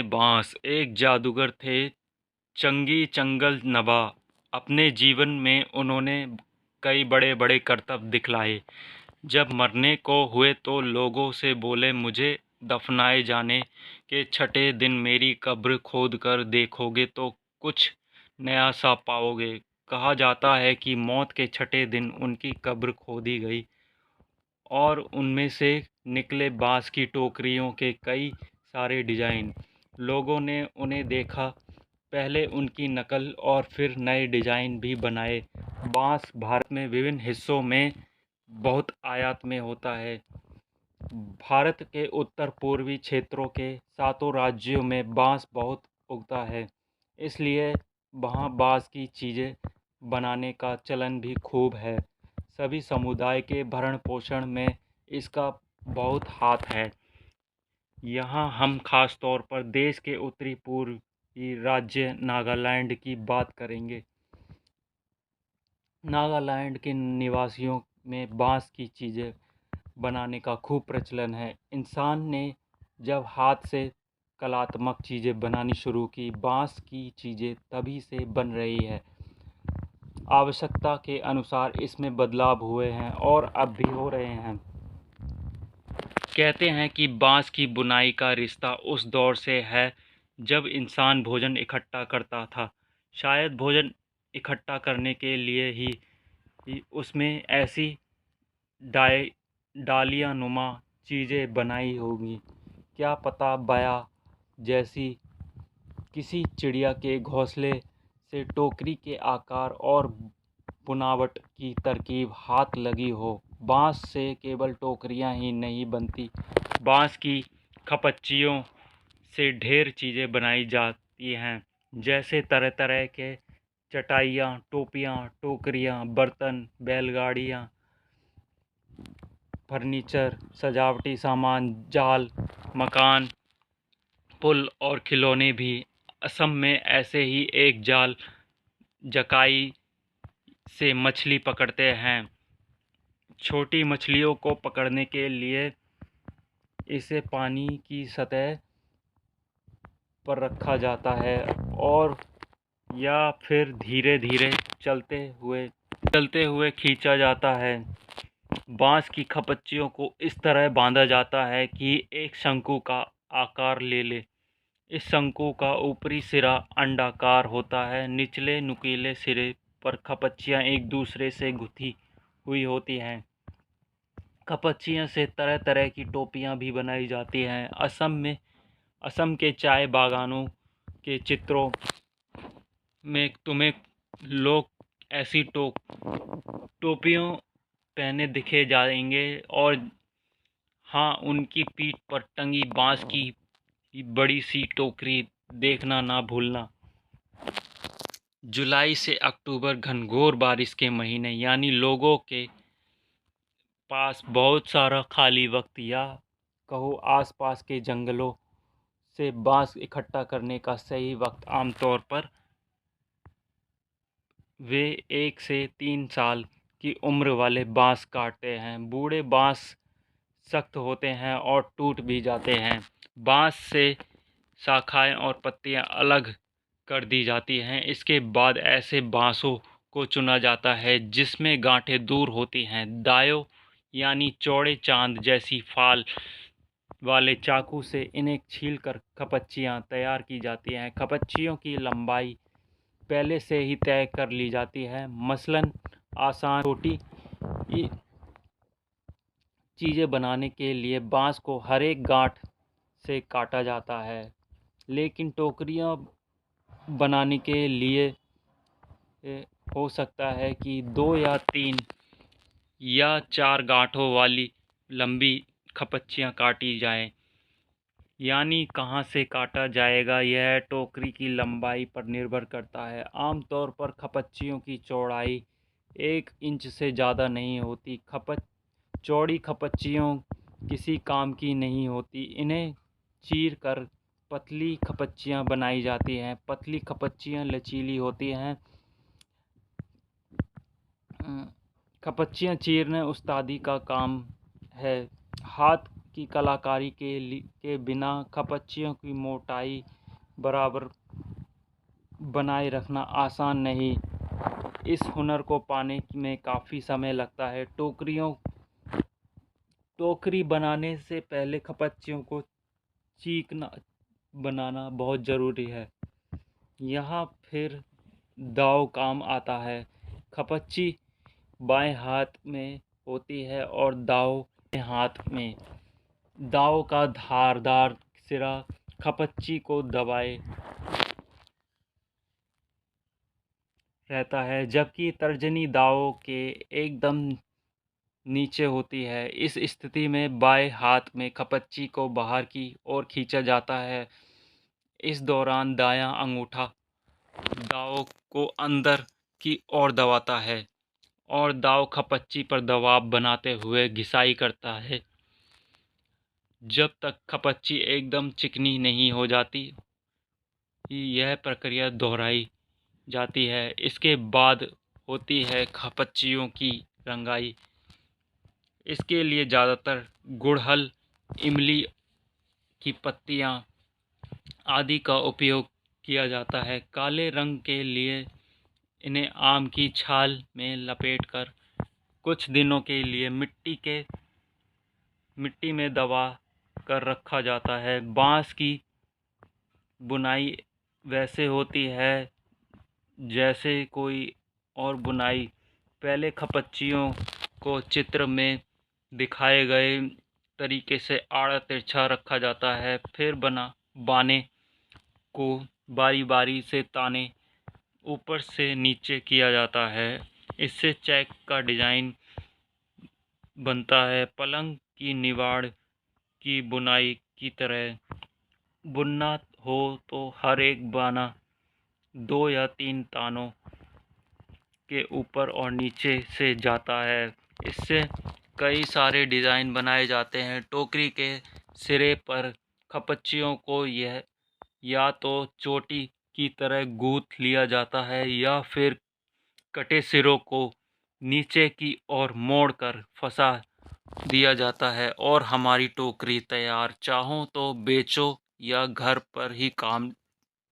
बांस एक जादूगर थे, चंगी चंगल नवा। अपने जीवन में उन्होंने कई बड़े-बड़े करतब दिखलाए। जब मरने को हुए तो लोगों से बोले, मुझे दफनाए जाने के छठे दिन मेरी कब्र खोदकर देखोगे तो कुछ नया सा पाओगे। कहा जाता है कि मौत के छठे दिन उनकी कब्र खोदी गई और उनमें से निकले बांस की टोकरियों के कई सारे डिज़ाइन। लोगों ने उन्हें देखा, पहले उनकी नकल और फिर नए डिज़ाइन भी बनाए। बांस भारत में विभिन्न हिस्सों में बहुत आयात में होता है। भारत के उत्तर पूर्वी क्षेत्रों के सातों राज्यों में बांस बहुत उगता है, इसलिए वहाँ बांस की चीज़ें बनाने का चलन भी खूब है। सभी समुदाय के भरण पोषण में इसका बहुत हाथ है। यहाँ हम खास तौर पर देश के उत्तरी पूर्वी राज्य नागालैंड की बात करेंगे। नागालैंड के निवासियों में बांस की चीज़ें बनाने का खूब प्रचलन है। इंसान ने जब हाथ से कलात्मक चीज़ें बनानी शुरू की, बांस की चीज़ें तभी से बन रही है। आवश्यकता के अनुसार इसमें बदलाव हुए हैं और अब भी हो रहे हैं। कहते हैं कि बांस की बुनाई का रिश्ता उस दौर से है जब इंसान भोजन इकट्ठा करता था। शायद भोजन इकट्ठा करने के लिए ही उसमें ऐसी डालियाँ नुमा चीज़ें बनाई होंगी। क्या पता बया जैसी किसी चिड़िया के घोंसले से टोकरी के आकार और बुनावट की तरकीब हाथ लगी हो। बांस से केवल टोकरियां ही नहीं बनती, बांस की खपच्चियों से ढेर चीज़ें बनाई जाती हैं, जैसे तरह तरह के चटाइयाँ, टोपियाँ, टोकरियाँ, बर्तन, बैलगाड़ियाँ, फर्नीचर, सजावटी सामान, जाल, मकान, पुल और खिलौने भी। असम में ऐसे ही एक जाल जकाई से मछली पकड़ते हैं। छोटी मछलियों को पकड़ने के लिए इसे पानी की सतह पर रखा जाता है और या फिर धीरे धीरे चलते हुए खींचा जाता है। बांस की खपच्चियों को इस तरह बांधा जाता है कि एक शंकु का आकार ले ले। इस शंकु का ऊपरी सिरा अंडाकार होता है। निचले नुकीले सिरे पर खपच्चियाँ एक दूसरे से गुथी हुई होती हैं। खपच्चियों से तरह तरह की टोपियाँ भी बनाई जाती हैं। असम के चाय बागानों के चित्रों में तुम्हें लोग ऐसी टोपियों पहने दिखे जाएंगे और हाँ, उनकी पीठ पर टंगी बांस की बड़ी सी टोकरी देखना ना भूलना। जुलाई से अक्टूबर घनघोर बारिश के महीने, यानी लोगों के पास बहुत सारा खाली वक्त या कहो आसपास के जंगलों से बांस इकट्ठा करने का सही वक्त। आमतौर पर वे 1 से 3 साल की उम्र वाले बांस काटते हैं। बूढ़े बांस सख्त होते हैं और टूट भी जाते हैं। बांस से शाखाएं और पत्तियां अलग कर दी जाती हैं। इसके बाद ऐसे बांसों को चुना जाता है जिसमें गांठें दूर होती हैं। दायों यानी चौड़े चांद जैसी फाल वाले चाकू से इन्हें छीलकर खपच्चियाँ तैयार की जाती हैं। खपच्चियों की लंबाई पहले से ही तय कर ली जाती है। मसलन आसान छोटी चीज़ें बनाने के लिए बांस को हर एक गांठ से काटा जाता है, लेकिन टोकरियाँ बनाने के लिए हो सकता है कि 2 या 3 या 4 गांठों वाली लंबी खपच्चियाँ काटी जाएं। यानी कहाँ से काटा जाएगा यह टोकरी की लंबाई पर निर्भर करता है। आमतौर पर खपच्चियों की चौड़ाई 1 इंच से ज़्यादा नहीं होती। चौड़ी खपच्चियों किसी काम की नहीं होती। इन्हें चीर कर पतली खपच्चियाँ बनाई जाती हैं। पतली खपच्चियाँ लचीली होती हैं। खपच्चियाँ चीरना उस्तादी का काम है। हाथ की कलाकारी के बिना खपच्चियों की मोटाई बराबर बनाए रखना आसान नहीं। इस हुनर को पाने में काफ़ी समय लगता है। टोकरी बनाने से पहले खपच्चियों को चीकना बनाना बहुत ज़रूरी है। यहाँ फिर दाव काम आता है। खपच्ची बाएं हाथ में होती है और दाव दाएं हाथ में। दाव का धारदार सिरा खपच्ची को दबाए रहता है, जबकि तर्जनी दाव के एकदम नीचे होती है। इस स्थिति में बाएं हाथ में खपच्ची को बाहर की ओर खींचा जाता है। इस दौरान दायां अंगूठा दाव को अंदर की ओर दबाता है और दाव खपच्ची पर दबाव बनाते हुए घिसाई करता है जब तक खपच्ची एकदम चिकनी नहीं हो जाती। यह प्रक्रिया दोहराई जाती है। इसके बाद होती है खपच्चियों की रंगाई। इसके लिए ज़्यादातर गुड़हल, इमली की पत्तियां आदि का उपयोग किया जाता है। काले रंग के लिए इन्हें आम की छाल में लपेटकर कुछ दिनों के लिए मिट्टी में दबा कर रखा जाता है। बांस की बुनाई वैसे होती है जैसे कोई और बुनाई। पहले खपच्चियों को चित्र में दिखाए गए तरीके से आड़ा तिरछा रखा जाता है। फिर बाने को बारी बारी से ताने ऊपर से नीचे किया जाता है। इससे चेक का डिजाइन बनता है। पलंग की निवाड़ की बुनाई की तरह बुनना हो तो हर एक बाना 2 या 3 तानों के ऊपर और नीचे से जाता है। इससे कई सारे डिज़ाइन बनाए जाते हैं। टोकरी के सिरे पर खपच्चियों को या तो चोटी की तरह गूंथ लिया जाता है या फिर कटे सिरों को नीचे की ओर मोड़कर फंसा दिया जाता है और हमारी टोकरी तैयार। चाहो तो बेचो या घर पर ही काम